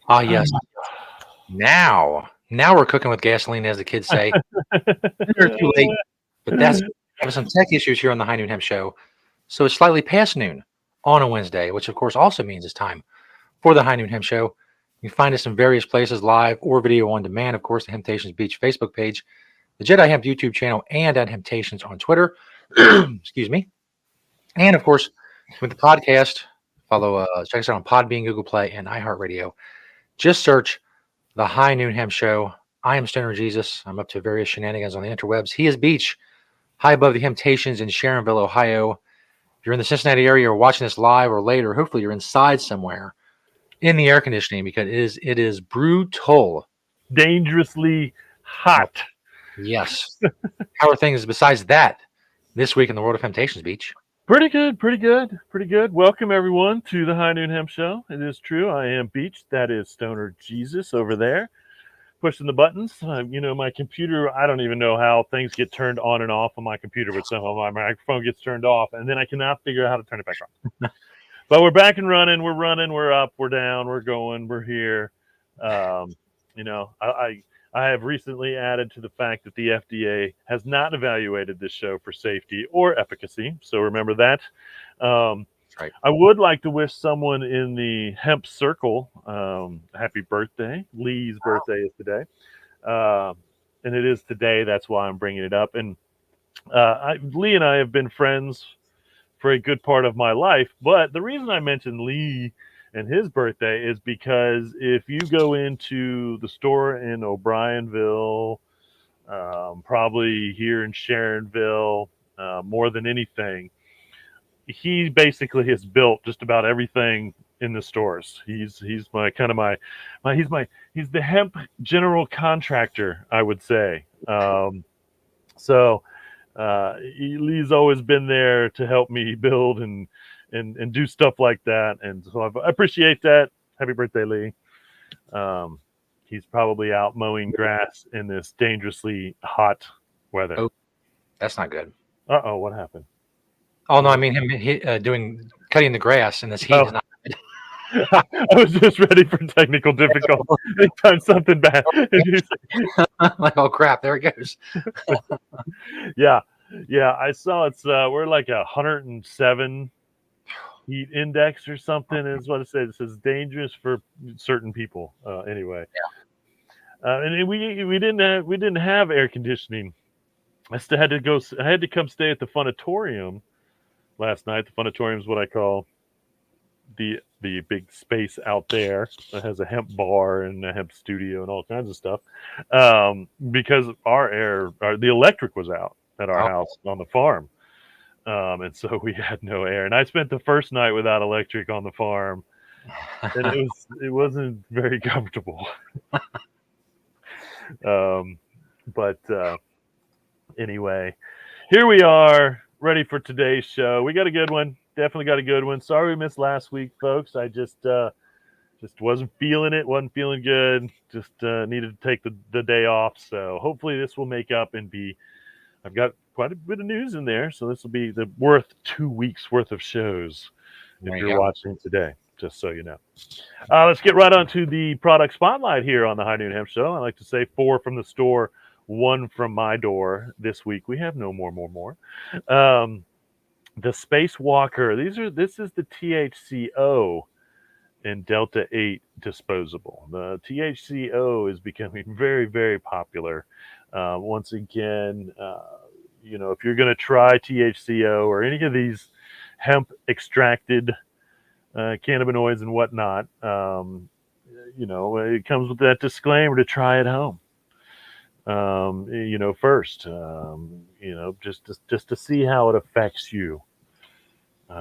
Ah, yes. Now we're cooking with gasoline, as the kids say. Never too late, but that's having some tech issues here on the High Noon Hemp Show. So it's slightly past noon on a Wednesday, which of course also means it's time for the High Noon Hemp Show. You can find us in various places, live or video on demand. Of course, the Hemptations Beach Facebook page, the Jedi Hemp YouTube channel, and at Hemptations on Twitter. Excuse me. And of course, with the podcast, check us out on Podbean, Google Play, and iHeartRadio. Just search the High Noon Hemp Show. I am Stoner Jesus. I'm up to various shenanigans on the interwebs. He is Beach, high above the Hemptations in Sharonville, Ohio. If you're in the Cincinnati area or watching this live or later, hopefully you're inside somewhere in the air conditioning because it is brutal. Dangerously hot. Yes. How are things besides that this week in the world of Hemptations, Beach? Pretty good, pretty good, pretty good. Welcome everyone to the High Noon Hemp Show. It is true, I am Beach. That is Stoner Jesus over there, pushing the buttons. My computer. I don't even know how things get turned on and off on my computer, but somehow my microphone gets turned off, and then I cannot figure out how to turn it back on. But we're back and running. We're running. We're up. We're down. We're going. We're here. I have recently added to the fact that the FDA has not evaluated this show for safety or efficacy. So remember that. Right. I would like to wish someone in the hemp circle happy birthday. Lee's birthday is today. And it is today. That's why I'm bringing it up. And Lee and I have been friends for a good part of my life. But the reason I mentioned Lee and his birthday is because if you go into the store in O'Brienville, probably here in Sharonville, more than anything, he basically has built just about everything in the stores. He's my kind of my he's the hemp general contractor, I would say. Lee's always been there to help me build and do stuff like that, and so I appreciate that. Happy birthday, Lee. He's probably out mowing grass in this dangerously hot weather. Oh, that's not good. Uh-oh, what happened? Oh no, I mean him cutting the grass in this heat is not good. I was just ready for technical difficulty. Anytime something bad. Like, oh crap, there it goes. Yeah, I saw it's we're like 107 heat index or something is what it says. It says dangerous for certain people. Anyway, and we didn't have air conditioning. I still had to go. I had to come stay at the Funatorium last night. The Funatorium is what I call the big space out there that has a hemp bar and a hemp studio and all kinds of stuff. Because the electric was out at our house on the farm. And so we had no air. And I spent the first night without electric on the farm. And it wasn't very comfortable. But anyway, here we are, ready for today's show. We got a good one. Definitely got a good one. Sorry we missed last week, folks. I just wasn't feeling it. Wasn't feeling good. Just needed to take the day off. So hopefully this will make up and be. I've got quite a bit of news in there, so this will be worth 2 weeks worth of shows if you're watching today. Just so you know. Let's get right on to the product spotlight here on the High Noon Hemp Show. I like to say 4 from the store, 1 from my door this week. We have no more. The Space Walker. This is the THCO and Delta 8 disposable. The THCO is becoming very, very popular. Once again, if you're going to try THCO or any of these hemp extracted cannabinoids and whatnot, it comes with that disclaimer to try at home. First, just to see how it affects you,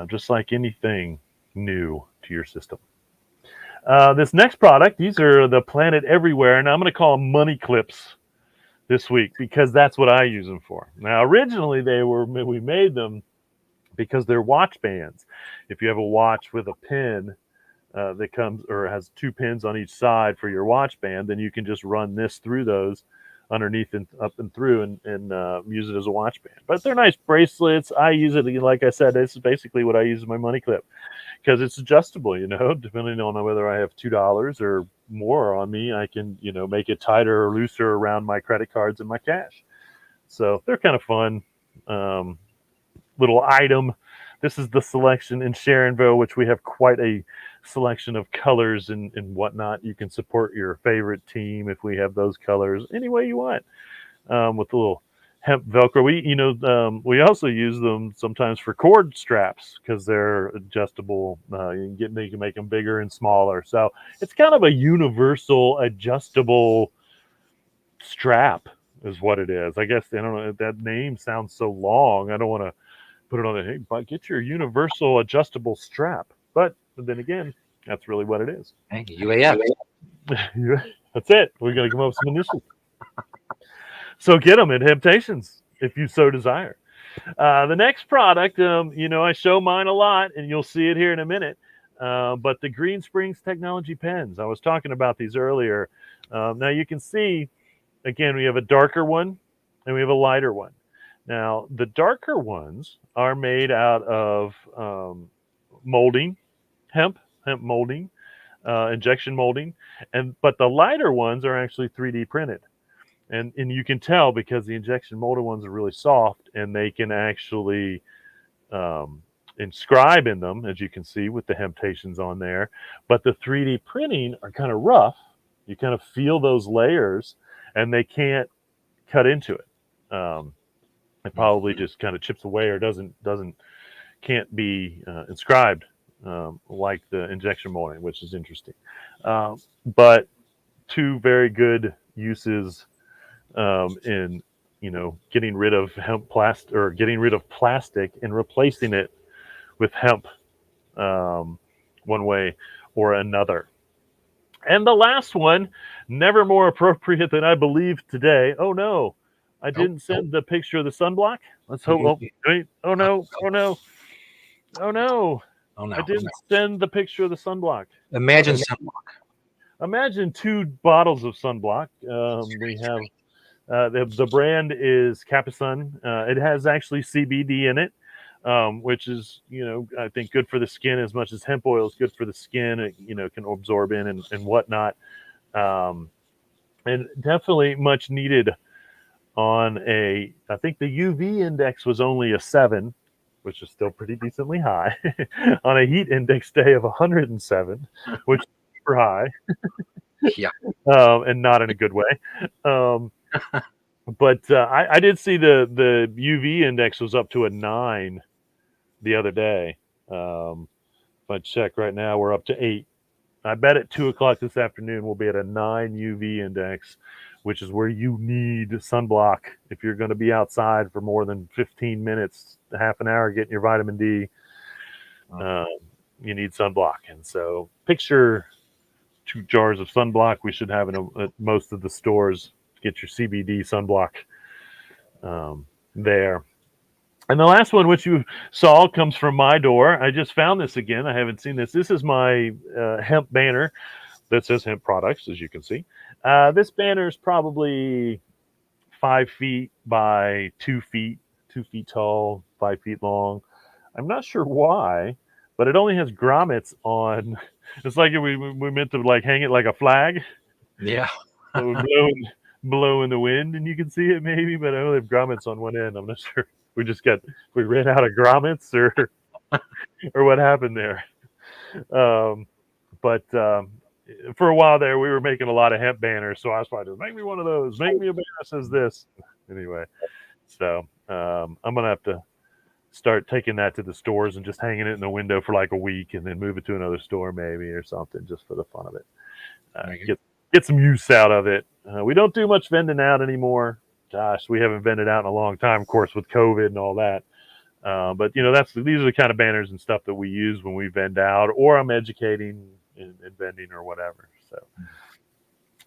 just like anything new to your system. This next product, these are the Planet Everywhere, and I'm going to call them money clips this week because that's what I use them for. Now, originally we made them because they're watch bands. If you have a watch with a pin that comes or has 2 pins on each side for your watch band, then you can just run this through those underneath and up and through and use it as a watch band. But they're nice bracelets. I use it, like I said, this is basically what I use as my money clip because it's adjustable, depending on whether I have $2 or more on me, I can, make it tighter or looser around my credit cards and my cash. So they're kind of fun. Little item. This is the selection in Sharonville, which we have quite a selection of colors and whatnot. You can support your favorite team if we have those colors any way you want, with the little hemp Velcro. We also use them sometimes for cord straps because they're adjustable. You can make them bigger and smaller. So it's kind of a universal adjustable strap is what it is. I guess I don't know. That name sounds so long. I don't want to put it on the hey, but get your universal adjustable strap. But then again, that's really what it is. Hey, UAF. That's it. We're gonna come up with some initials. So get them at Temptations if you so desire. The next product, I show mine a lot, and you'll see it here in a minute. But the Green Springs Technology pens. I was talking about these earlier. Now you can see, again, we have a darker one and we have a lighter one. Now the darker ones are made out of molding, hemp molding, injection molding, but the lighter ones are actually 3D printed. And you can tell because the injection molded ones are really soft and they can actually inscribe in them, as you can see with the Hemptations on there. But the 3D printing are kind of rough. You kind of feel those layers and they can't cut into it. It probably just kind of chips away or can't be inscribed like the injection molding, which is interesting. But two very good uses in getting rid of hemp plastic or getting rid of plastic and replacing it with hemp, one way or another. And the last one, never more appropriate than I believe today. Oh no, I didn't send the picture of the sunblock. Let's hope. Oh, wait. Oh no. Oh no. Oh no. Oh no. I didn't send the picture of the sunblock. Imagine sunblock. Imagine 2 bottles of sunblock. We have the brand is Capusun. It has actually CBD in it, which is, I think good for the skin as much as hemp oil is good for the skin. It, can absorb in and whatnot. And definitely much needed on I think the UV index was only a 7, which is still pretty decently high, on a heat index day of 107, which is super high. Yeah. And not in a good way. But I did see the UV index was up to a 9 the other day. If I check right now, we're up to 8. I bet at 2:00 this afternoon we'll be at a 9 UV index, which is where you need sunblock if you're going to be outside for more than 15 minutes, half an hour getting your vitamin D. You need sunblock, and so picture 2 jars of sunblock we should have at most of the stores. Get your CBD sunblock there. And the last one, which you saw, comes from my door. I just found this again. I haven't seen this. This is my hemp banner that says hemp products, as you can see. This banner is probably 5 feet by 2 feet, 2 feet tall, 5 feet long. I'm not sure why, but it only has grommets on. It's like we meant to like hang it like a flag. Yeah. It would blow in the wind and you can see it maybe, but I only have grommets on one end. I'm not sure. We ran out of grommets or what happened there. But for a while there, we were making a lot of hemp banners. So I was probably just make me one of those, make me a banner that says this. Anyway, so I'm going to have to start taking that to the stores and just hanging it in the window for like a week and then move it to another store maybe or something just for the fun of it. Get some use out of it. We don't do much vending out anymore. Gosh, we haven't vended out in a long time, of course, with COVID and all that. But these are the kind of banners and stuff that we use when we vend out, or I'm educating in vending or whatever. So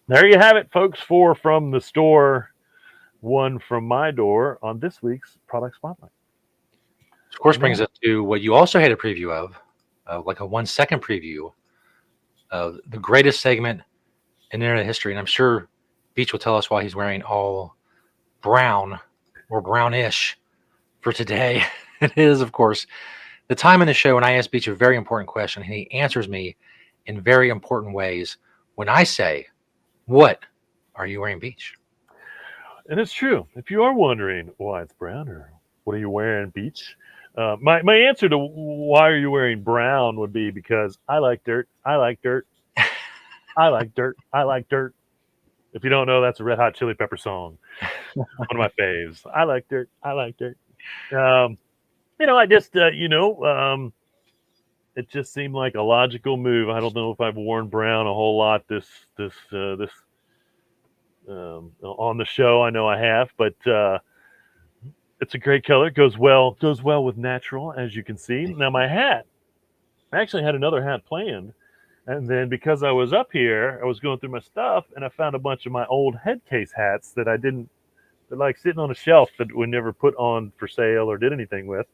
there you have it, folks. 4 from the store, 1 from my door on this week's product spotlight. Of course, brings us to what you also had a preview of, like a 1-second preview of the greatest segment in internet history. And I'm sure Beach will tell us why he's wearing all brown or brownish for today. It is, of course, the time in the show when I ask Beach a very important question, and he answers me in very important ways when I say, "What are you wearing, Beach?" And it's true. If you are wondering why it's brown or what are you wearing, Beach, my answer to why are you wearing brown would be because I like dirt. I like dirt. I like dirt. I like dirt. If you don't know, that's a Red Hot Chili Pepper song. One of my faves. I like dirt. I like dirt. Um, I just, it just seemed like a logical move. I don't know if I've worn brown a whole lot this on the show. I know I have, but it's a great color. Goes well with natural, as you can see. Now my hat, I actually had another hat planned, and then because I was up here, I was going through my stuff, and I found a bunch of my old head case hats that I didn't, they're like sitting on a shelf that we never put on for sale or did anything with,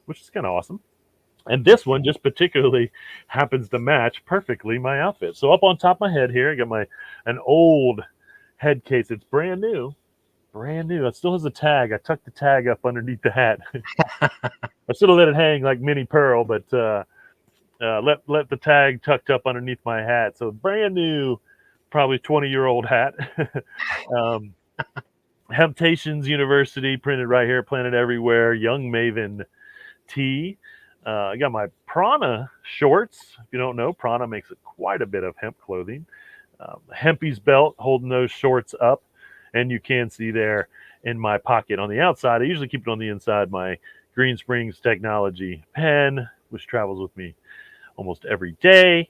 which is kind of awesome. And this one just particularly happens to match perfectly my outfit. So up on top of my head here, I got an old head case. It's brand new, brand new. It still has a tag. I tucked the tag up underneath the hat. I should have let it hang like mini pearl, but let the tag tucked up underneath my hat. So brand new, probably 20-year-old hat. um, Hemptations University printed right here, planted everywhere. Young Maven tee. I got my Prana shorts. If you don't know, Prana makes quite a bit of hemp clothing. Hempy's belt holding those shorts up, and you can see there in my pocket on the outside. I usually keep it on the inside. My Green Springs Technology pen, which travels with me almost every day.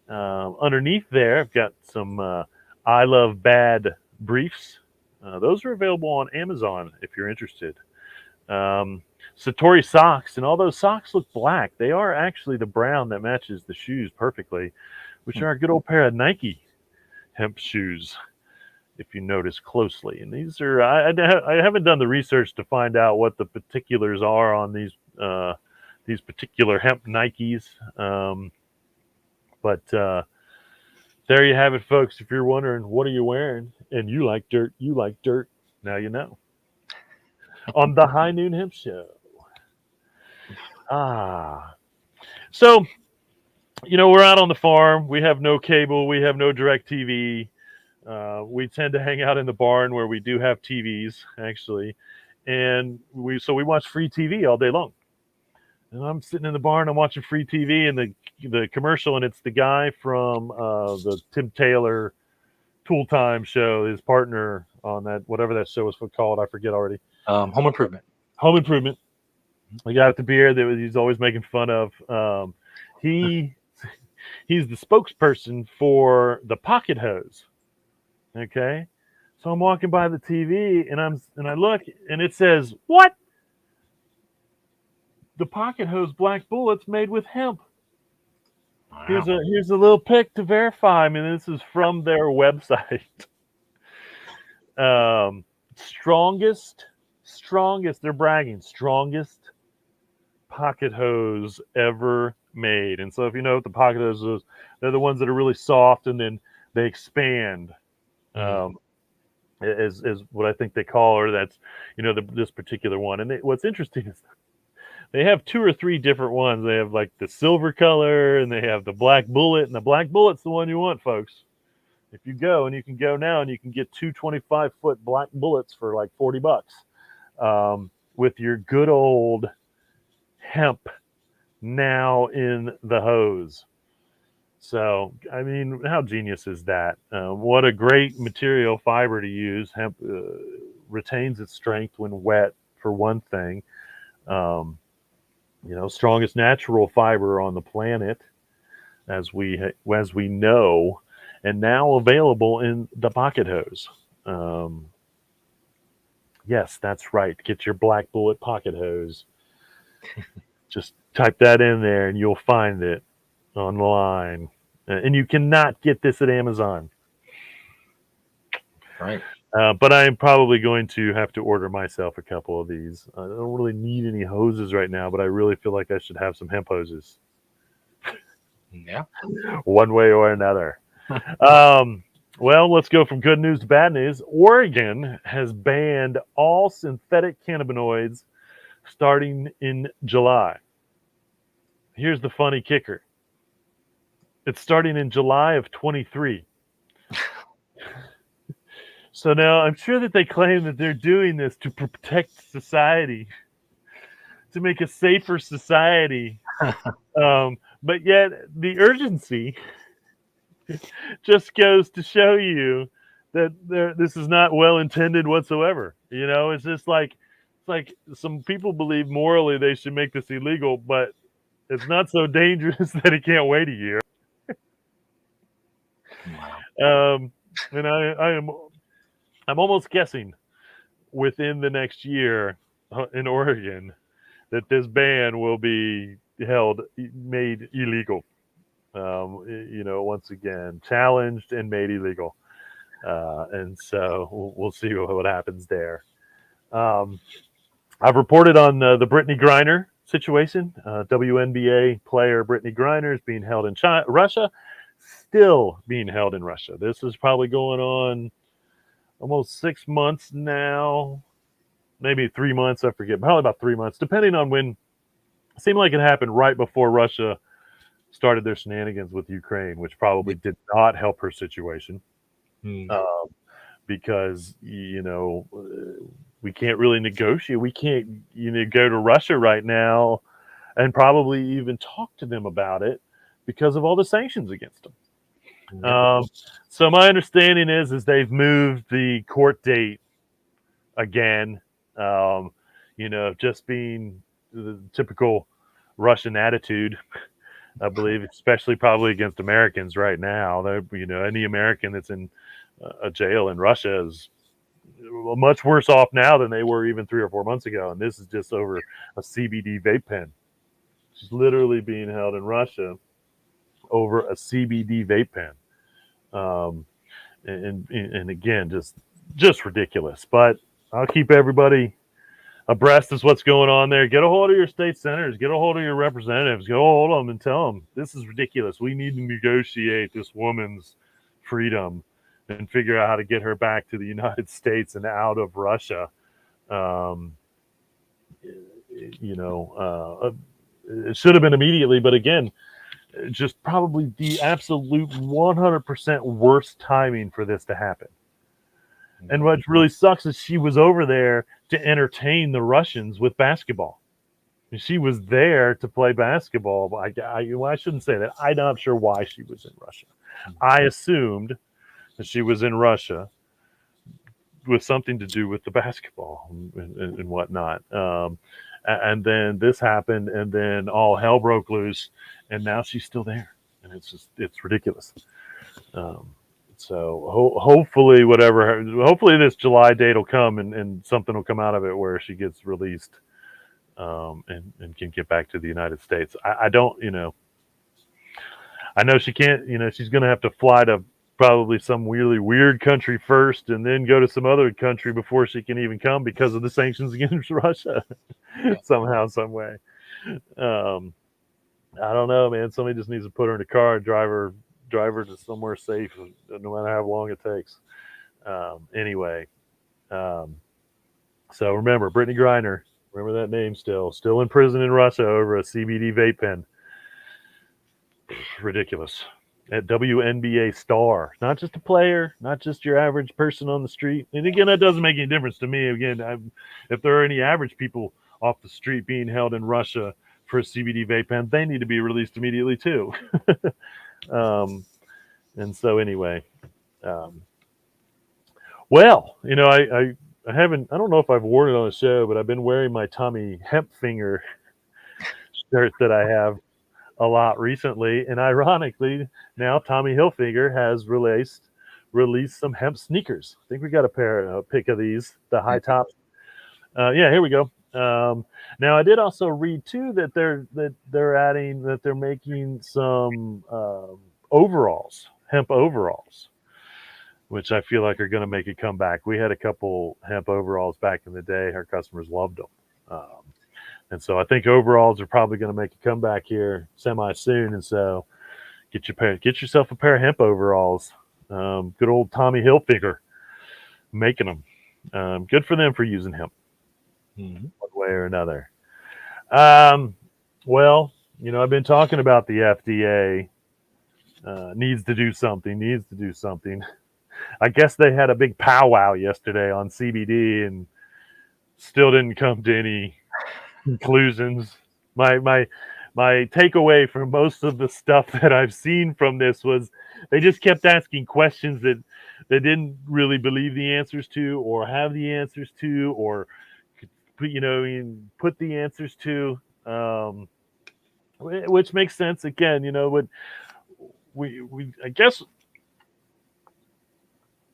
Underneath there, I've got some I Love Bad briefs. Those are available on Amazon if you're interested. Satori socks, and all those socks look black. They are actually the brown that matches the shoes perfectly, which are a good old pair of Nike hemp shoes, if you notice closely. And these are, I haven't done the research to find out what the particulars are on these particular hemp Nikes. But there you have it, folks. If you're wondering, what are you wearing? And you like dirt, now you know. On the High Noon Hemp Show. So, we're out on the farm. We have no cable. We have no direct TV. We tend to hang out in the barn where we do have TVs, actually. And we watch free TV all day long. And I'm sitting in the barn, I'm watching free TV, and the commercial, and it's the guy from the Tim Taylor Tool Time show, his partner on that, whatever that show was called, I forget already. Home Improvement. Home Improvement. The guy with the beard that he's always making fun of. He's the spokesperson for the pocket hose. Okay, so I'm walking by the TV and I look and it says, "What? The pocket hose Black Bullet's made with hemp." Wow. Here's a little pic to verify. I mean, this is from their website. Strongest. They're bragging strongest pocket hose ever made. And so if you know what the pocket hose is, they're the ones that are really soft and then they expand. Is what I think they call her. That's this particular one. And what's interesting is they have 2 or 3 different ones. They have like the silver color, and they have the Black Bullet, and the Black Bullet's the one you want, folks. If you go, and you can go now, and you can get 2 25-foot Black Bullets for like $40, with your good old hemp now in the hose. So, I mean, how genius is that? What a great material fiber to use. Hemp retains its strength when wet, for one thing. Strongest natural fiber on the planet, as we know, and now available in the pocket hose. Yes, that's right. Get your Black Bullet pocket hose. Just type that in there, and you'll find it online. And you cannot get this at Amazon. Right. But I am probably going to have to order myself a couple of these. I don't really need any hoses right now, but I really feel like I should have some hemp hoses. Yeah. One way or another. Well, let's go from good news to bad news. Oregon has banned all synthetic cannabinoids starting in July. Here's the funny kicker. It's starting in July of 23. So now I'm sure that they claim that they're doing this to protect society, to make a safer society. But yet the urgency just goes to show you that this is not well intended whatsoever. It's just like some people believe morally they should make this illegal, but it's not so dangerous that it can't wait a year. Wow. And I'm almost guessing within the next year in Oregon that this ban will be made illegal. Once again, challenged and made illegal. And so we'll see what happens there. I've reported on the Brittany Griner situation. WNBA player Brittany Griner is being held in Russia, still being held in Russia. This is probably going on almost 6 months now, maybe 3 months. I forget, probably about 3 months, depending on when. It seemed like it happened right before Russia started their shenanigans with Ukraine, which probably did not help her situation. Because we can't really negotiate. We can't go to Russia right now and probably even talk to them about it because of all the sanctions against them. So my understanding is they've moved the court date again. Just being the typical Russian attitude, I believe, especially probably against Americans right now. Any American that's in a jail in Russia is much worse off now than they were even 3 or 4 months ago. And this is just over a CBD vape pen. She's literally being held in Russia over a CBD vape pen. And again, just ridiculous. But I'll keep everybody abreast of what's going on there. Get a hold of your state senators, get a hold of your representatives, go hold them and tell them this is ridiculous. We need to negotiate this woman's freedom and figure out how to get her back to the United States and out of Russia. It should have been immediately, but again, just probably the absolute 100% worst timing for this to happen. And what really sucks is she was over there to entertain the Russians with basketball. She was there to play basketball. I shouldn't say that. I'm not sure why she was in Russia. I assumed that she was in Russia with something to do with the basketball and whatnot. And then this happened, and then all hell broke loose, and now she's still there. And it's ridiculous. So hopefully this July date will come and something will come out of it where she gets released and can get back to the United States. I know she can't, she's going to have to fly to probably some really weird country first and then go to some other country before she can even come because of the sanctions against Russia somehow, some way. I don't know, man. Somebody just needs to put her in a car and drive her to somewhere safe, no matter how long it takes. Anyway, so remember, Brittany Griner, remember that name still in prison in Russia over a CBD vape pen. Ridiculous. At WNBA star, not just a player, not just your average person on the street. And again, that doesn't make any difference to me. Again, if there are any average people off the street being held in Russia for a CBD vape pen, they need to be released immediately too. And so anyway, well, I don't know if I've worn it on the show, but I've been wearing my Tommy Hemp finger shirt that I have a lot recently. And ironically, now Tommy Hilfiger has released some hemp sneakers. I think we got a pic of these, the high tops. Here we go. Now I did also read too that they're making some overalls, hemp overalls, which I feel like are going to make a comeback. We had a couple hemp overalls back in the day. Our customers loved them. And so I think overalls are probably going to make a comeback here semi soon. And so get yourself a pair of hemp overalls. Good old Tommy Hilfiger making them. Good for them for using hemp one way or another. Well, I've been talking about the FDA needs to do something. I guess they had a big powwow yesterday on CBD and still didn't come to any conclusions. My takeaway from most of the stuff that I've seen from this was they just kept asking questions that they didn't really believe the answers to, or have the answers to, or put the answers to, which makes sense. Again, what we I guess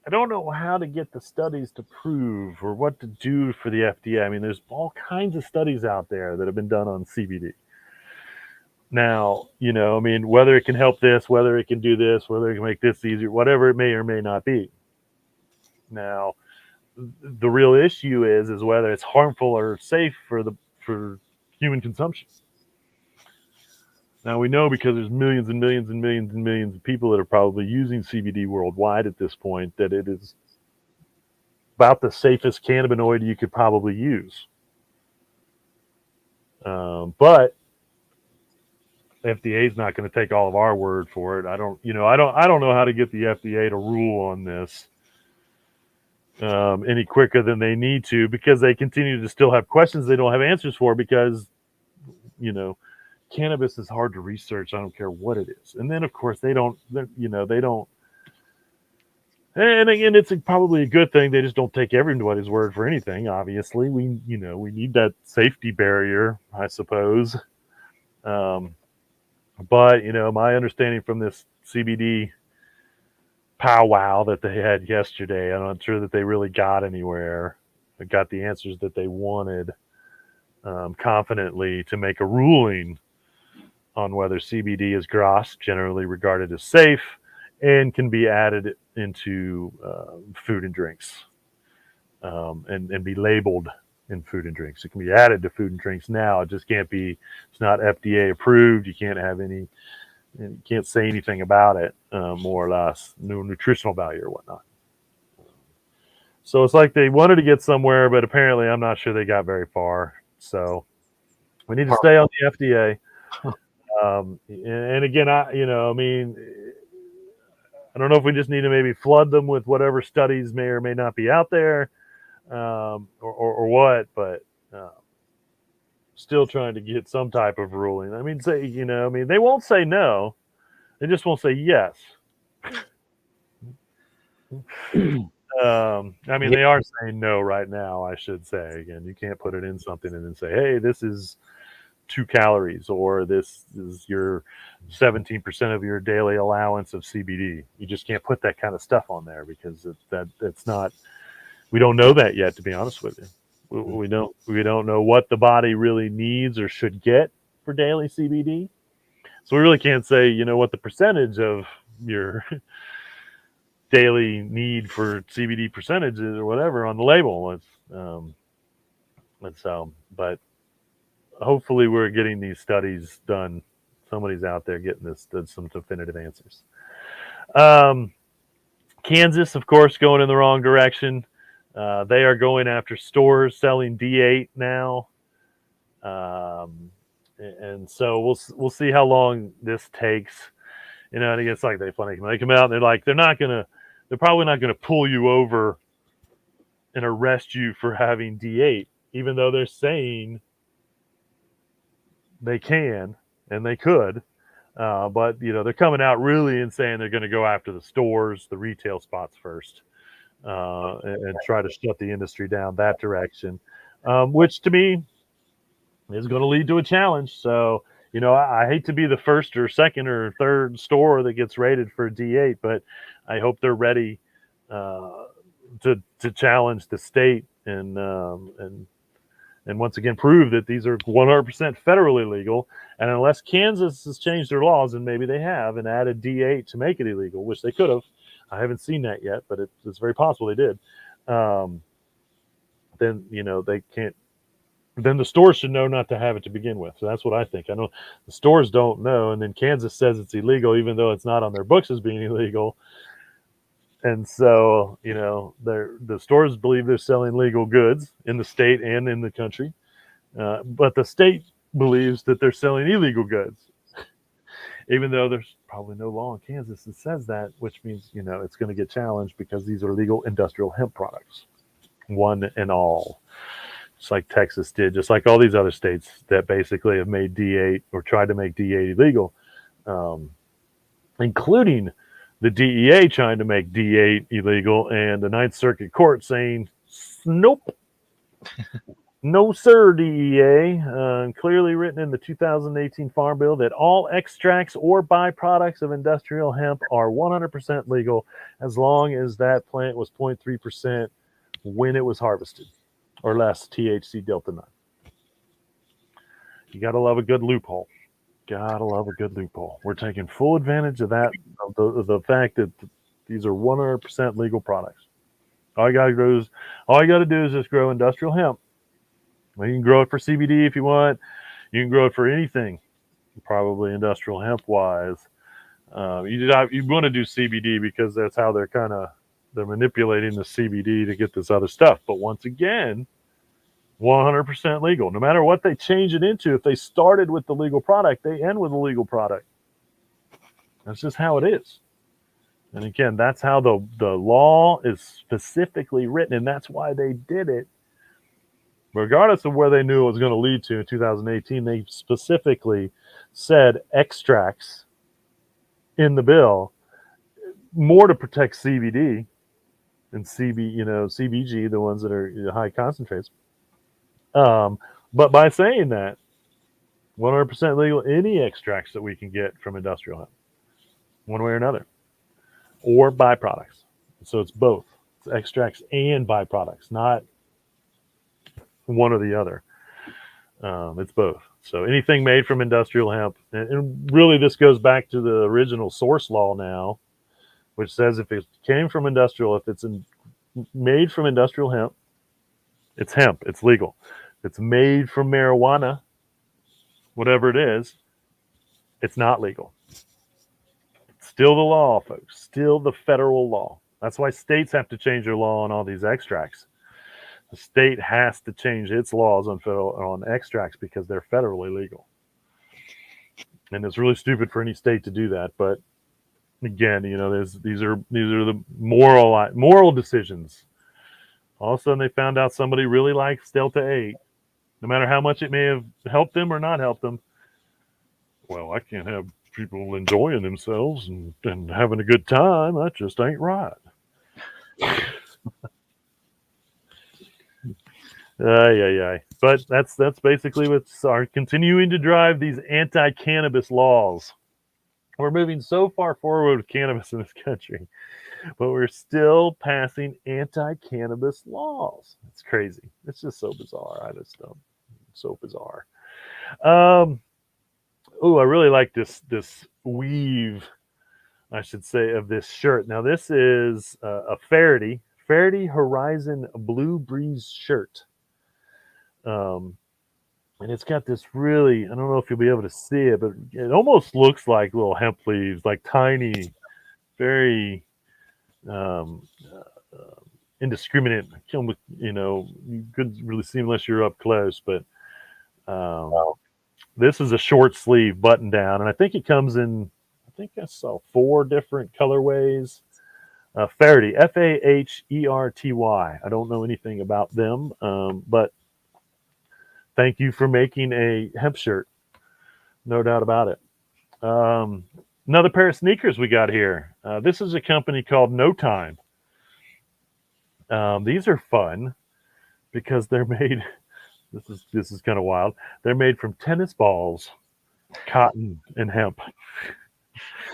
I don't know how to get the studies to prove or what to do for the FDA. I mean, there's all kinds of studies out there that have been done on CBD. Now, I mean, whether it can help this, whether it can do this, whether it can make this easier, whatever it may or may not be. Now, the real issue is whether it's harmful or safe for human consumption. Now we know because there's millions and millions and millions and millions of people that are probably using CBD worldwide at this point that it is about the safest cannabinoid you could probably use. But FDA is not going to take all of our word for it. I don't know how to get the FDA to rule on this any quicker than they need to, because they continue to still have questions they don't have answers for, because cannabis is hard to research. I don't care what it is. And then of course they don't. And again, it's probably a good thing. They just don't take everybody's word for anything. Obviously, we need that safety barrier, I suppose. But my understanding from this CBD powwow that they had yesterday, I'm not sure that they really got anywhere. They got the answers that they wanted confidently to make a ruling on whether CBD is GRAS, generally regarded as safe, and can be added into food and drinks, and be labeled in food and drinks. It can be added to food and drinks now. It just can't be. It's not FDA approved. You can't have any. You can't say anything about it, more or less, no nutritional value or whatnot. So it's like they wanted to get somewhere, but apparently I'm not sure they got very far. So we need to stay on the FDA. And again, I mean, I don't know if we just need to maybe flood them with whatever studies may or may not be out there, or what, but still trying to get some type of ruling. I mean, they won't say no, they just won't say yes. I mean, they are saying no right now, I should say. Again, you can't put it in something and then say, hey, this is 2 calories, or this is your 17% of your daily allowance of CBD. You just can't put that kind of stuff on there, because it's not. We don't know that yet, to be honest with you. We don't know what the body really needs or should get for daily CBD. So we really can't say, what the percentage of your daily need for CBD percentage is or whatever on the label. But hopefully we're getting these studies done. Somebody's out there getting some definitive answers. Kansas, of course, going in the wrong direction. They are going after stores selling D8 now. And so we'll see how long this takes. And it's like they come out and they're like, they're probably not gonna pull you over and arrest you for having D8, even though they're saying they can and they could. But they're coming out really and saying they're going to go after the stores, the retail spots first, and try to shut the industry down that direction, which to me is going to lead to a challenge. So, I hate to be the first or second or third store that gets rated for D8, but I hope they're ready to challenge the state and once again prove that these are 100% federally legal. And unless Kansas has changed their laws, and maybe they have, and added D8 to make it illegal, which they could have. I haven't seen that yet, but it's very possible they did. Then they can't. Then the stores should know not to have it to begin with. So that's what I think. I know the stores don't know, and then Kansas says it's illegal, even though it's not on their books as being illegal. And so, the stores believe they're selling legal goods in the state and in the country, but the state believes that they're selling illegal goods. even though there's probably no law in Kansas that says that, which means, it's going to get challenged because these are legal industrial hemp products, one and all. Just like Texas did, just like all these other states that basically have made D8 or tried to make D8 illegal, including the DEA trying to make D8 illegal, and the Ninth Circuit Court saying, nope, no, sir, DEA. Clearly written in the 2018 Farm Bill that all extracts or byproducts of industrial hemp are 100% legal as long as that plant was 0.3% when it was harvested, or less THC Delta 9. You got to love a good loophole. Gotta love a good loophole. We're taking full advantage of that, of the fact that these are 100% legal products. All you gotta do is just grow industrial hemp. Well, you can grow it for CBD if you want. You can grow it for anything, probably industrial hemp wise. You want to do CBD because that's how they're manipulating the CBD to get this other stuff. But once again, 100% legal. No matter what they change it into, if they started with the legal product, they end with a legal product. That's just how it is. And again, that's how the law is specifically written, and that's why they did it. Regardless of where they knew it was going to lead to in 2018, they specifically said extracts in the bill, more to protect CBD and CBG, the ones that are high concentrates. But by saying that, 100% legal, any extracts that we can get from industrial hemp, one way or another, or byproducts. So it's both. It's extracts and byproducts, not one or the other. It's both. So anything made from industrial hemp, and really this goes back to the original source law now, which says if it came from industrial, if it's made from industrial hemp, it's hemp, it's legal. If it's made from marijuana, whatever it is, it's not legal. Still the law, folks. Still the federal law. That's why states have to change their law on all these extracts. The state has to change its laws on extracts because they're federally legal. And it's really stupid for any state to do that. But again, these are the moral decisions. All of a sudden, they found out somebody really likes Delta 8, no matter how much it may have helped them or not helped them. Well, I can't have people enjoying themselves and having a good time. That just ain't right. But that's basically what's continuing to drive these anti-cannabis laws. We're moving so far forward with cannabis in this country, but we're still passing anti-cannabis laws. It's crazy. It's just so bizarre. I just don't. So bizarre. I really like this weave, I should say, of this shirt. Now this is a Faraday Horizon Blue Breeze shirt. And it's got this really, I don't know if you'll be able to see it, but it almost looks like little hemp leaves, like tiny, very indiscriminate. You couldn't really see unless you're up close, but this is a short sleeve button down, and I think it comes in, I think I saw 4 different colorways. Faraday, Faherty. I don't know anything about them, but thank you for making a hemp shirt. No doubt about it. Another pair of sneakers we got here. This is a company called No Time. These are fun because they're made. This is kind of wild. They're made from tennis balls, cotton, and hemp.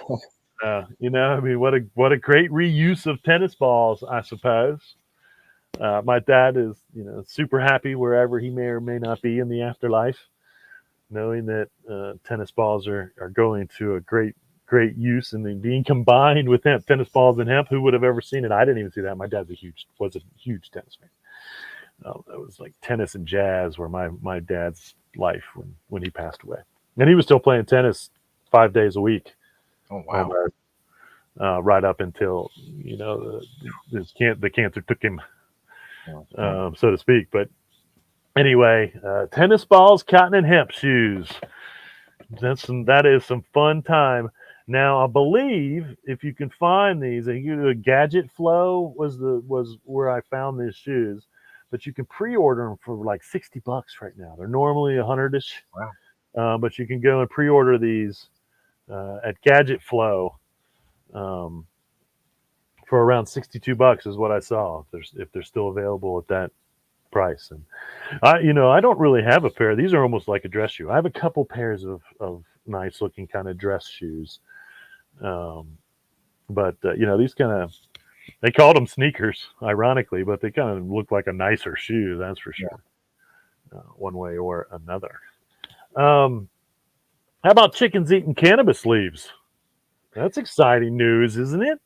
What a great reuse of tennis balls, I suppose. My dad is, super happy wherever he may or may not be in the afterlife, knowing that tennis balls are going to a great use and being combined with hemp. Tennis balls and hemp. Who would have ever seen it? I didn't even see that. My dad was a huge tennis fan. That was like tennis and jazz were my dad's life when he passed away, and he was still playing tennis 5 days a week. Oh wow! Right up until the cancer took him, so to speak. But anyway, tennis balls, cotton, and hemp shoes. That is some fun time. Now I believe if you can find these, Gadget Flow was where I found these shoes, but you can pre-order them for like $60 right now. They're normally 100ish, Wow. but you can go and pre-order these at Gadget Flow um, for around $62 is what I saw. If they're still available at that price. And I don't really have a pair. These are almost like a dress shoe. I have a couple pairs of nice looking kind of dress shoes. Um, but these kind of, they called them sneakers, ironically, but they kind of look like a nicer shoe. That's for Yeah. sure, one way or another. Um, how about chickens eating cannabis leaves? That's exciting news, isn't it?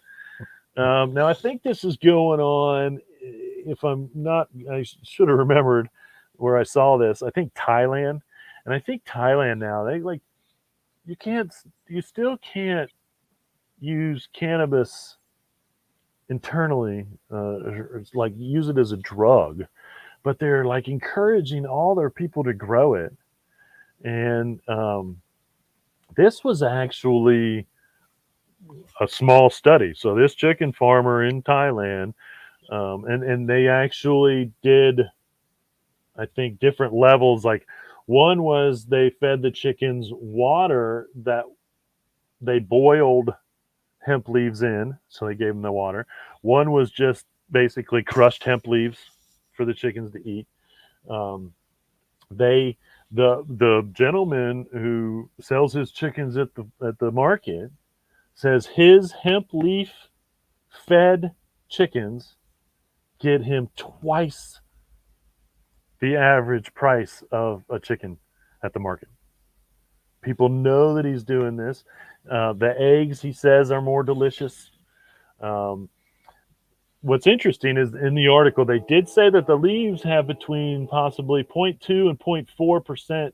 Now I think this is going on. If I'm not, I should have remembered where I saw this. I think Thailand, and I think Thailand now they like you still can't use cannabis internally, it's like use it as a drug, but they're like encouraging all their people to grow it. And this was actually a small study. So this chicken farmer in Thailand, and they actually did, I think, different levels. Like one was they fed the chickens water that they boiled hemp leaves in, so they gave them the water. One was just basically crushed hemp leaves for the chickens to eat. Um, they the gentleman who sells his chickens at the market says his hemp leaf fed chickens get him twice the average price of a chicken at the market. People know that he's doing this. The eggs, he says, are more delicious. Um, what's interesting is in the article, they did say that the leaves have between possibly 0.2 and 0.4%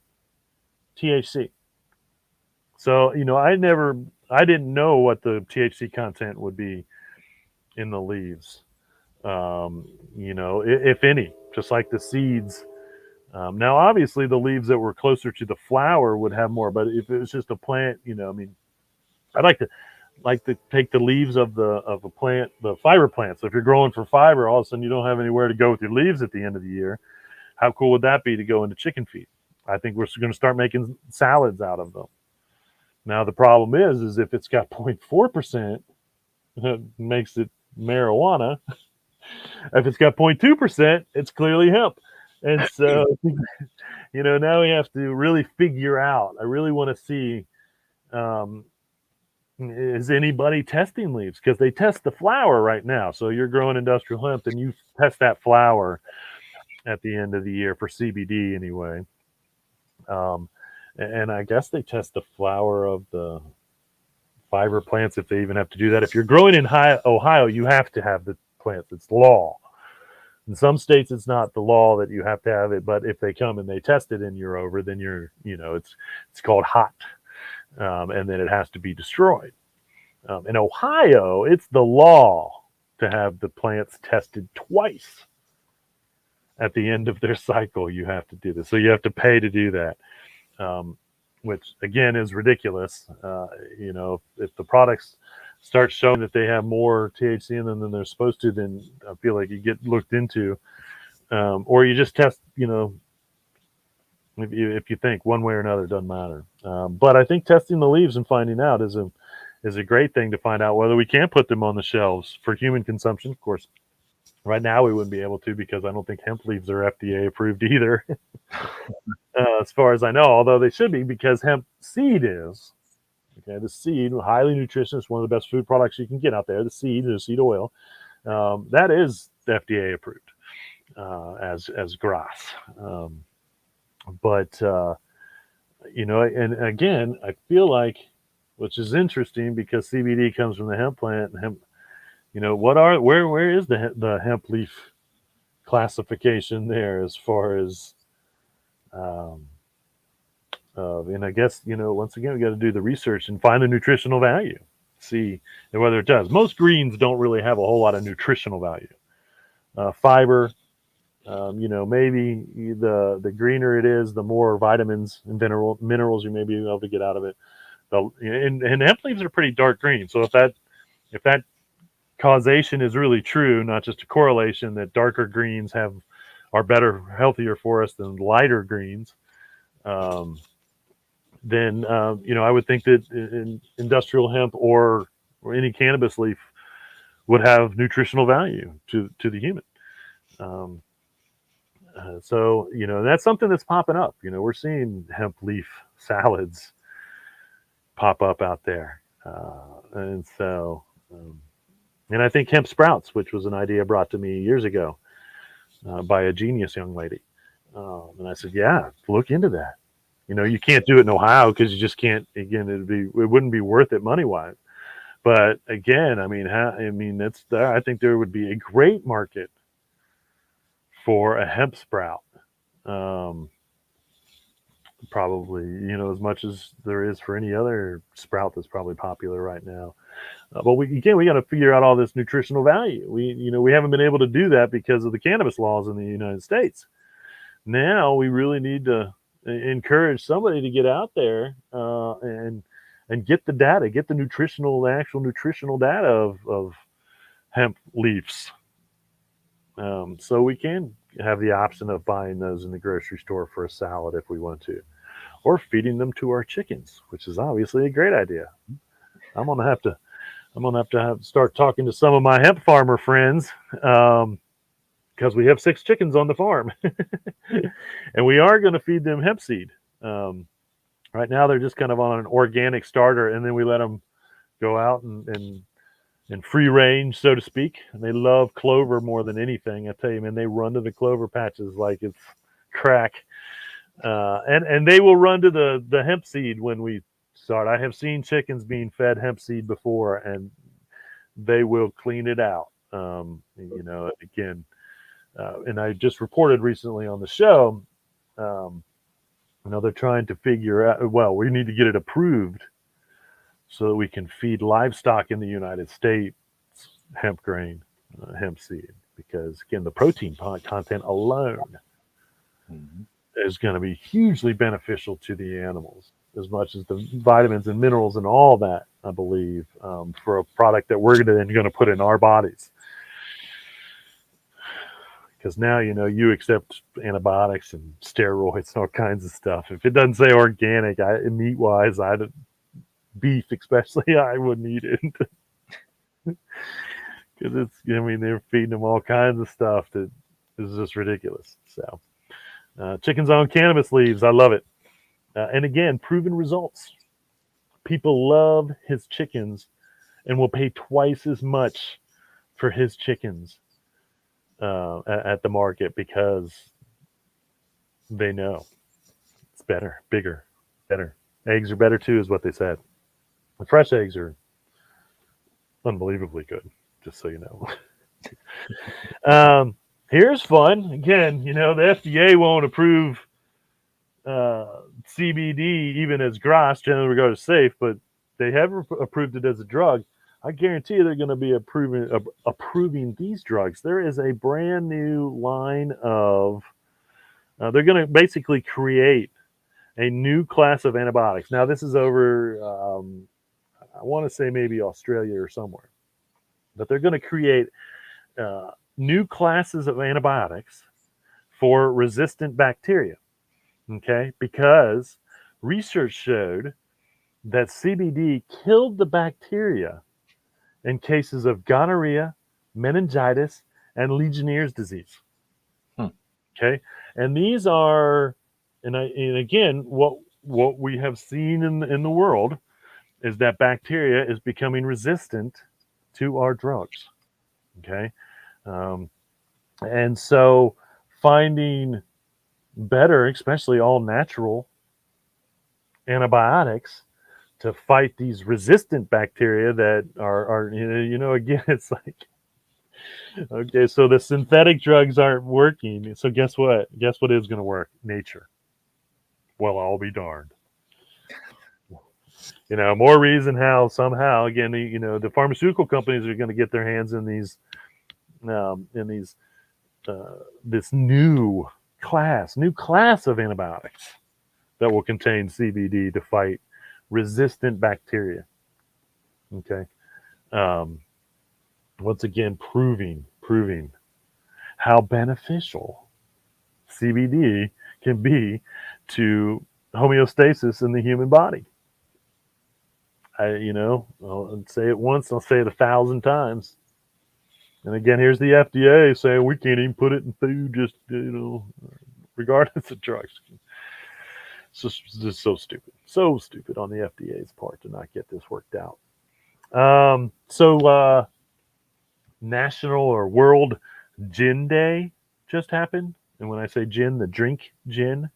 THC. So, I didn't know what the THC content would be in the leaves, if any, just like the seeds. Now, obviously, the leaves that were closer to the flower would have more, but if it was just a plant, I mean, I'd like to take the leaves of a plant, the fiber plant. So if you're growing for fiber, all of a sudden you don't have anywhere to go with your leaves at the end of the year. How cool would that be to go into chicken feed? I think we're going to start making salads out of them. Now the problem is if it's got 0.4%, it makes it marijuana. If it's got 0.2%, it's clearly hemp. And so, now we have to really figure out. I really want to see, is anybody testing leaves? Because they test the flower right now. So you're growing industrial hemp, and you test that flower at the end of the year for CBD anyway. And I guess they test the flower of the fiber plants if they even have to do that. If you're growing in Ohio, you have to have the plants. It's law. In some states, it's not the law that you have to have it, but if they come and they test it and you're over, then it's called hot, and then it has to be destroyed. In Ohio, it's the law to have the plants tested twice at the end of their cycle. You have to do this, so you have to pay to do that, which again is ridiculous. If the products start showing that they have more THC in them than they're supposed to, then I feel like you get looked into, or you just test. If you think one way or another, it doesn't matter. But I think testing the leaves and finding out is a great thing to find out whether we can put them on the shelves for human consumption. Of course, right now we wouldn't be able to because I don't think hemp leaves are FDA approved either, as far as I know. Although they should be because hemp seed is. Okay, the seed, highly nutritious, one of the best food products you can get out there. The seed oil, that is FDA approved as grass. But and again, I feel like, which is interesting because CBD comes from the hemp plant. And hemp, where is the hemp leaf classification there as far as and I guess, once again, we got to do the research and find the nutritional value, see whether it does. Most greens don't really have a whole lot of nutritional value. Fiber, Maybe the greener it is, the more vitamins and minerals you may be able to get out of it. And hemp leaves are pretty dark green. So if that causation is really true, not just a correlation that darker greens are better, healthier for us than lighter greens, then I would think that industrial hemp or any cannabis leaf would have nutritional value to the human. Um, so that's something that's popping up. We're seeing hemp leaf salads pop up out there, and so and I think hemp sprouts, which was an idea brought to me years ago by a genius young lady, and I said, yeah, look into that. You can't do it in Ohio because you just can't. Again, it wouldn't be worth it money wise. But again, that's there. I think there would be a great market for a hemp sprout. Um, Probably, as much as there is for any other sprout that's probably popular right now. But we got to figure out all this nutritional value. We haven't been able to do that because of the cannabis laws in the United States. Now we really need to encourage somebody to get out there and get the data, get the actual nutritional data of hemp leaves, so we can have the option of buying those in the grocery store for a salad if we want to, or feeding them to our chickens, which is obviously a great idea. I'm gonna have to start talking to some of my hemp farmer friends, because we have 6 chickens on the farm, and we are going to feed them hemp seed. Right now, they're just kind of on an organic starter, and then we let them go out and free range, so to speak. And they love clover more than anything. I tell you, man, they run to the clover patches like it's crack, and they will run to the hemp seed when we start. I have seen chickens being fed hemp seed before, and they will clean it out. Again, and I just reported recently on the show. They're trying to figure out. Well, we need to get it approved so that we can feed livestock in the United States hemp grain, hemp seed, because again, the protein content alone is going to be hugely beneficial to the animals, as much as the vitamins and minerals and all that, I believe, for a product that we're then going to put in our bodies. Because now, you accept antibiotics and steroids and all kinds of stuff. If it doesn't say organic, meat-wise, beef especially, I wouldn't eat it. Because they're feeding them all kinds of stuff that is just ridiculous. So, chickens on cannabis leaves, I love it. And again, proven results. People love his chickens and will pay twice as much for his chickens at the market, because they know it's better, bigger, better. Eggs are better too, is what they said. The fresh eggs are unbelievably good, just so you know. Here's fun. Again, the FDA won't approve CBD even as grass, generally regarded as safe, but they have approved it as a drug. I guarantee you they're going to be approving these drugs. There is a brand new line of, they're going to basically create a new class of antibiotics. Now, this is over, I want to say maybe Australia or somewhere, but they're going to create new classes of antibiotics for resistant bacteria. Okay, because research showed that CBD killed the bacteria in cases of gonorrhea, meningitis, and Legionnaire's disease. Okay, and these are, and again, what we have seen in the world is that bacteria is becoming resistant to our drugs. Okay, and so finding better, especially all natural antibiotics to fight these resistant bacteria that are again, it's like, okay, so the synthetic drugs aren't working. So guess what is going to work? Nature. Well, I'll be darned. More reason how somehow, again, the pharmaceutical companies are going to get their hands in these this new class of antibiotics that will contain CBD to fight resistant bacteria. Okay. Once again, proving how beneficial CBD can be to homeostasis in the human body. I'll say it once, I'll say it 1,000 times. And again, here's the FDA saying we can't even put it in food, just regardless of drugs. It's just so stupid on the FDA's part to not get this worked out. So National or World Gin Day just happened, and when I say gin, the drink gin,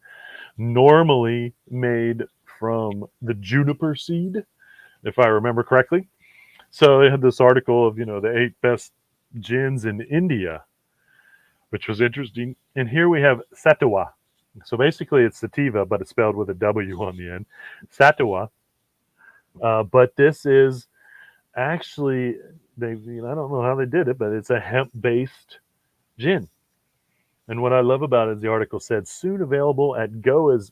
normally made from the juniper seed, if I remember correctly. So they had this article of the 8 best gins in India, which was interesting. And here we have Sativa. So basically, it's sativa, but it's spelled with a W on the end. Sativa. But this is actually I don't know how they did it, but it's a hemp-based gin. And what I love about it is the article said soon available at Goa's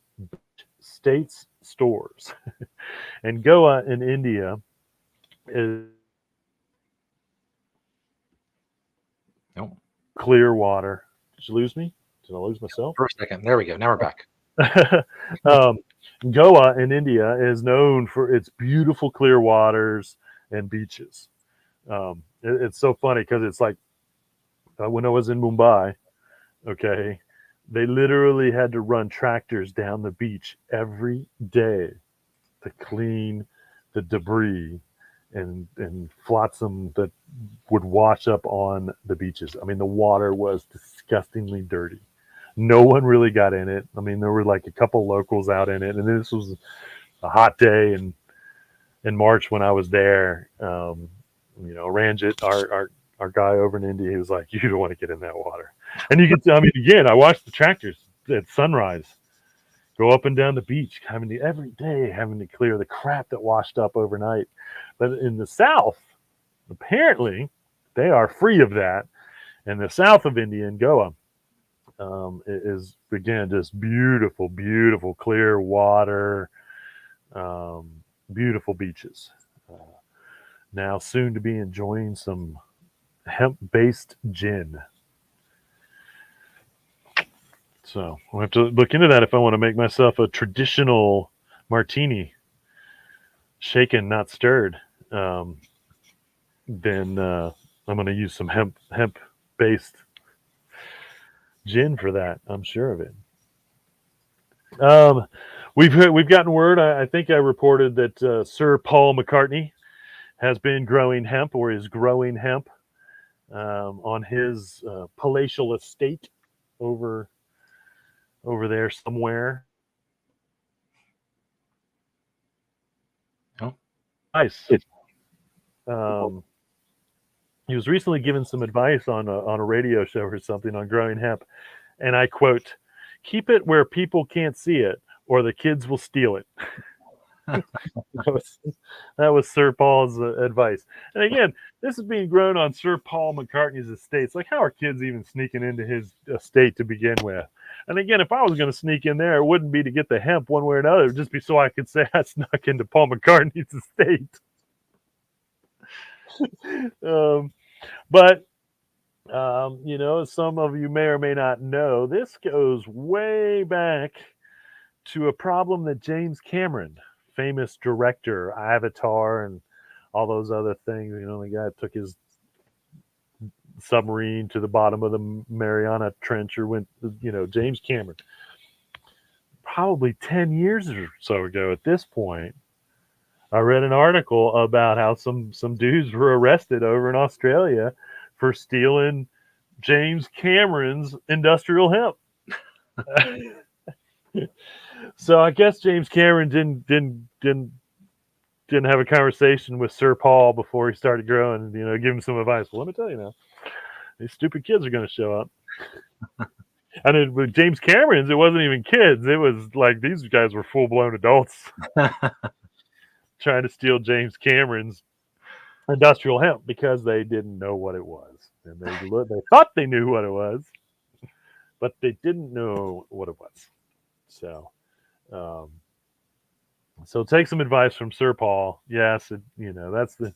states stores. And Goa in India is clear water. Did you lose me? Did I lose myself? For a second. There we go. Now we're back. Goa in India is known for its beautiful clear waters and beaches. It's so funny because it's like when I was in Mumbai, okay, they literally had to run tractors down the beach every day to clean the debris and flotsam that would wash up on the beaches. I mean, the water was disgustingly dirty. No one really got in it. I mean, there were like a couple locals out in it, and this was a hot day in March when I was there. Ranjit, our guy over in India, he was like, "You don't want to get in that water." And you can, I mean, again, I watched the tractors at sunrise go up and down the beach, every day having to clear the crap that washed up overnight. But in the South, apparently, they are free of that. And the south of India in Goa is, again, just beautiful, beautiful, clear water, beautiful beaches. Now, soon to be enjoying some hemp-based gin. So I'll have to look into that if I want to make myself a traditional martini, shaken, not stirred. Then I'm going to use some hemp-based gin for that. I'm sure of it. We've gotten word. I think I reported that Sir Paul McCartney has been growing hemp, or is growing hemp, on his palatial estate over there somewhere. Oh. Nice. He was recently given some advice on a radio show or something on growing hemp, and I quote, "Keep it where people can't see it, or the kids will steal it." That was Sir Paul's advice. And again, this is being grown on Sir Paul McCartney's estate. It's like, how are kids even sneaking into his estate to begin with? And again, if I was going to sneak in there, it wouldn't be to get the hemp one way or another. It would just be so I could say I snuck into Paul McCartney's estate. But some of you may or may not know, this goes way back to a problem that James Cameron, famous director, Avatar, and all those other things. The guy took his submarine to the bottom of the Mariana Trench, or went, James Cameron. Probably 10 years or so ago at this point, I read an article about how some dudes were arrested over in Australia for stealing James Cameron's industrial hemp. So I guess James Cameron didn't have a conversation with Sir Paul before he started growing, and give him some advice. Well, let me tell you now, these stupid kids are going to show up. And with James Cameron's, it wasn't even kids. It was like these guys were full-blown adults trying to steal James Cameron's industrial hemp because they didn't know what it was, and they thought they knew what it was. but they didn't know what it was. So, um, so take some advice from Sir Paul. Yes, that's the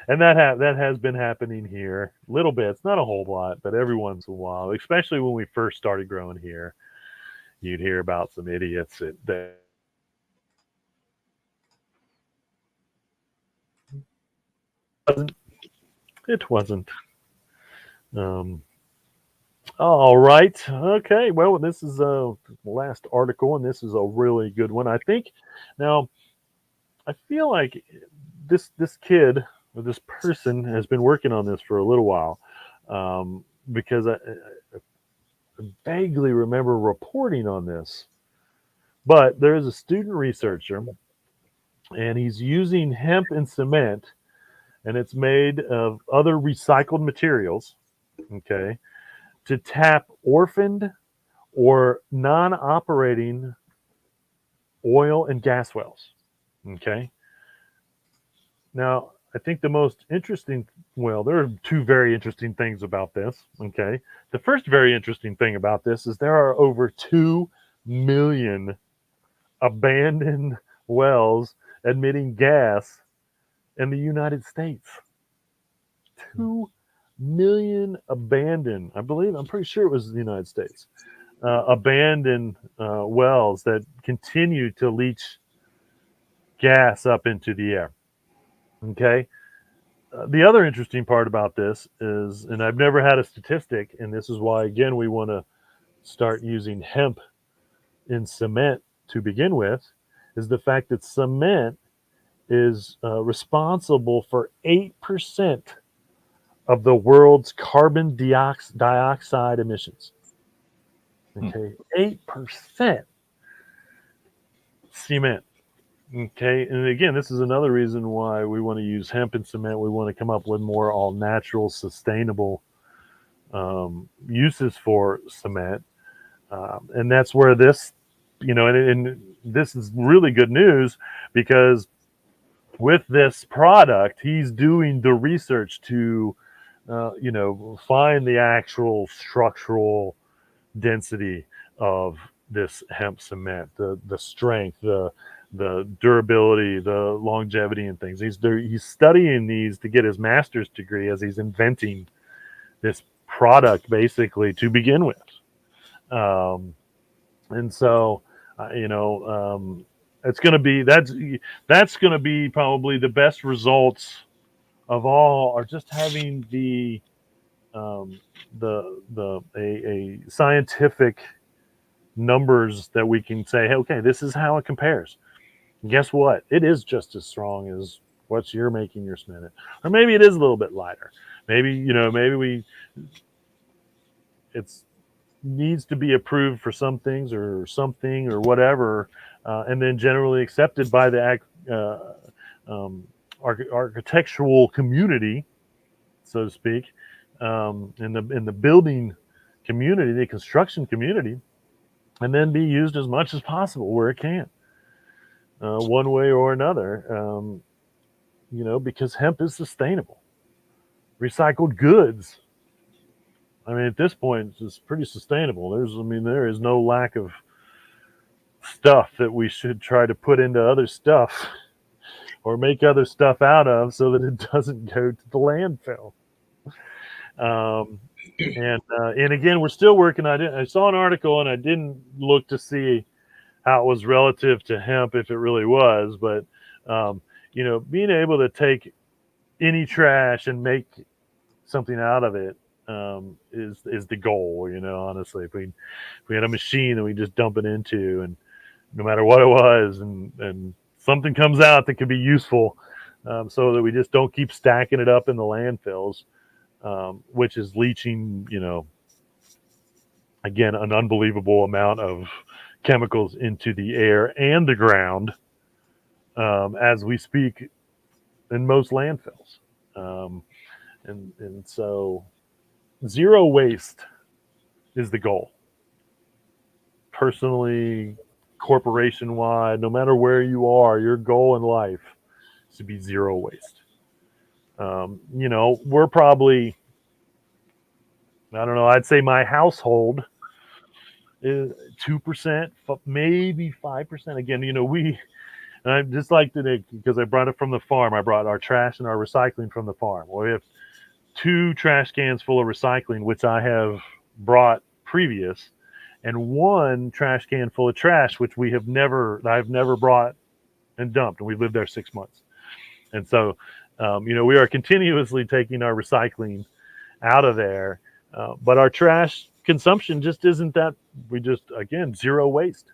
and that has been happening here. Little bits, not a whole lot, but every once in a while, especially when we first started growing here, you'd hear about some idiots that wasn't. It wasn't. Um, all right. Okay. Well, this is the last article, and this is a really good one. I think. Now, I feel like this kid or this person has been working on this for a little while, because I vaguely remember reporting on this. But there is a student researcher, and he's using hemp and cement, and it's made of other recycled materials. Okay, to tap orphaned or non-operating oil and gas wells. Okay. Now, I think the most interesting, well, there are two very interesting things about this. Okay. The first very interesting thing about this is there are over 2 million abandoned wells emitting gas in the United States. 2 million abandoned, I'm pretty sure it was the United States, abandoned wells that continue to leach gas up into the air. Okay. The other interesting part about this is, and I've never had a statistic, and this is why, again, we want to start using hemp in cement to begin with, is the fact that cement is responsible for 8% of the world's carbon dioxide emissions. Okay, 8% cement. Okay, and again, this is another reason why we want to use hemp and cement. We want to come up with more all natural, sustainable uses for cement, and that's where this, and this is really good news because with this product, he's doing the research to, find the actual structural density of this hemp cement, the strength, the durability, the longevity, and things. He's studying these to get his master's degree as he's inventing this product basically to begin with. And so, it's going to be that's going to be probably the best results of all, are just having um, a scientific numbers that we can say, hey, okay, this is how it compares. And guess what? It is just as strong as what you're making your cement, or maybe it is a little bit lighter. Maybe it's needs to be approved for some things or something or whatever, and then generally accepted by the architectural community, so to speak, in the building community, the construction community, and then be used as much as possible where it can, one way or another. Because hemp is sustainable. Recycled goods, I mean, at this point, it's pretty sustainable. There is no lack of stuff that we should try to put into other stuff or make other stuff out of so that it doesn't go to the landfill. And again, we're still working. I saw an article and I didn't look to see how it was relative to hemp, if it really was, but being able to take any trash and make something out of it, is the goal. Honestly, if we had a machine that we just dump it into, and no matter what it was, and something comes out that could be useful, so that we just don't keep stacking it up in the landfills, which is leaching, again, an unbelievable amount of chemicals into the air and the ground, as we speak, in most landfills. And so zero waste is the goal. Personally, corporation wide, no matter where you are, your goal in life is to be zero waste. We're probably I don't know. I'd say my household is 2%, maybe 5%. Again, and I just like today because I brought it from the farm. I brought our trash and our recycling from the farm. Well, we have 2 trash cans full of recycling, which I have brought previous, and 1 trash can full of trash, which I've never brought and dumped. And we've lived there 6 months. And so, we are continuously taking our recycling out of there. But our trash consumption just isn't that. We just, again, zero waste.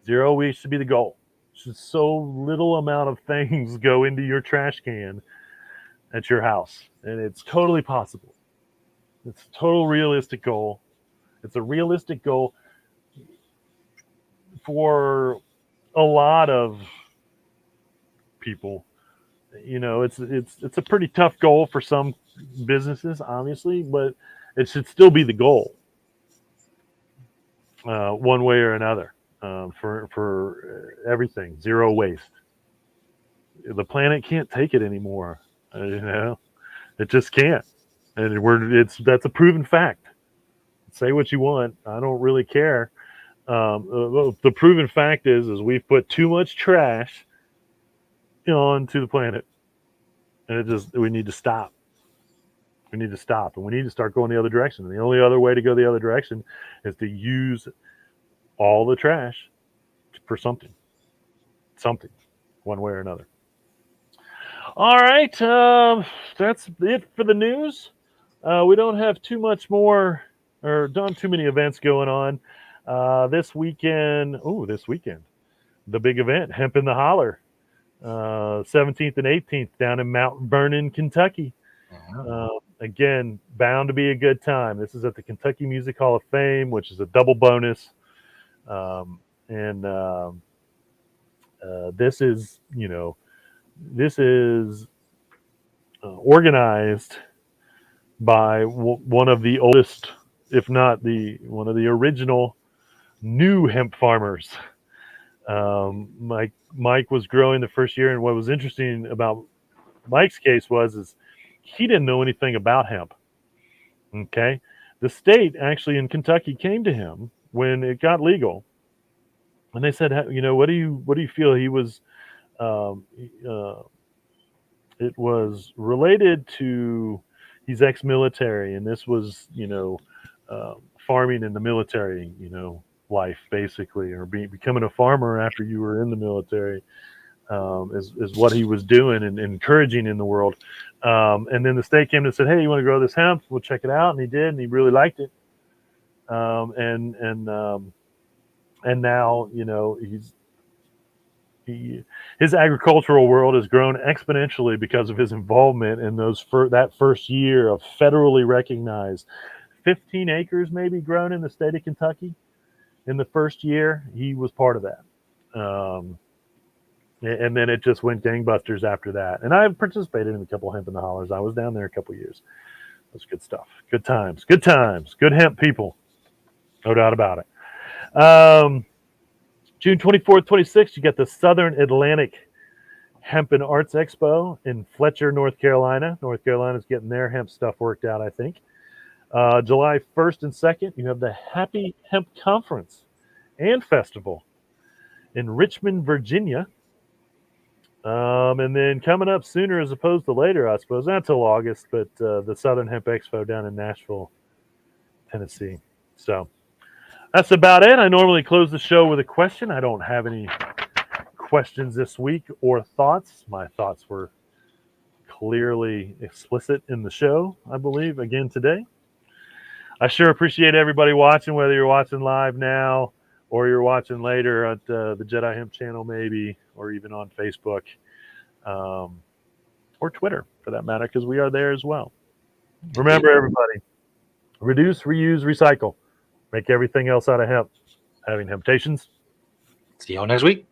Zero waste should be the goal. Should so little amount of things go into your trash can at your house. And it's totally possible. It's a total realistic goal. It's a realistic goal for a lot of people. It's a pretty tough goal for some businesses, obviously, but it should still be the goal, one way or another, for everything. Zero waste. The planet can't take it anymore. It just can't, and that's a proven fact. Say what you want, I don't really care. The proven fact is we've put too much trash onto the planet, and we need to stop. We need to stop, and we need to start going the other direction. And the only other way to go the other direction is to use all the trash for something, one way or another. All right, that's it for the news. We don't have too much more, or done too many events going on this weekend. The big event, Hemp in the Holler, 17th and 18th down in Mount Vernon, Kentucky. Again, bound to be a good time. This is at the Kentucky Music Hall of Fame, which is a double bonus. This is organized by one of the oldest, if not one of the original new hemp farmers. Mike was growing the first year, and what was interesting about Mike's case is he didn't know anything about hemp. Okay, the state actually in Kentucky came to him when it got legal, and they said, what do you feel? He was, it was related to, he's ex-military, and this was farming in the military, life basically, or becoming a farmer after you were in the military. Is what he was doing and encouraging in the world. And then the state came and said, "Hey, you want to grow this hemp? We'll check it out." And he did, and he really liked it. And now his agricultural world has grown exponentially because of his involvement in that first year of federally recognized 15 acres maybe grown in the state of Kentucky. In the first year, he was part of that. And then it just went gangbusters after that. And I've participated in a couple of Hemp in the Hollers. I was down there a couple of years. It was good stuff. Good times. Good times. Good hemp people. No doubt about it. June 24th, 26th, you got the Southern Atlantic Hemp and Arts Expo in Fletcher, North Carolina. North Carolina's getting their hemp stuff worked out, I think. July 1st and 2nd, you have the Happy Hemp Conference and Festival in Richmond, Virginia. And then coming up sooner as opposed to later, I suppose, not till August, but the Southern Hemp Expo down in Nashville, Tennessee. So that's about it. I normally close the show with a question. I don't have any questions this week or thoughts. My thoughts were clearly explicit in the show, I believe, again today. I sure appreciate everybody watching, whether you're watching live now or you're watching later at the Jedi Hemp channel maybe, or even on Facebook, or Twitter for that matter, because we are there as well. Remember, everybody, reduce, reuse, recycle. Make everything else out of hemp. Having Hemptations. See y'all next week.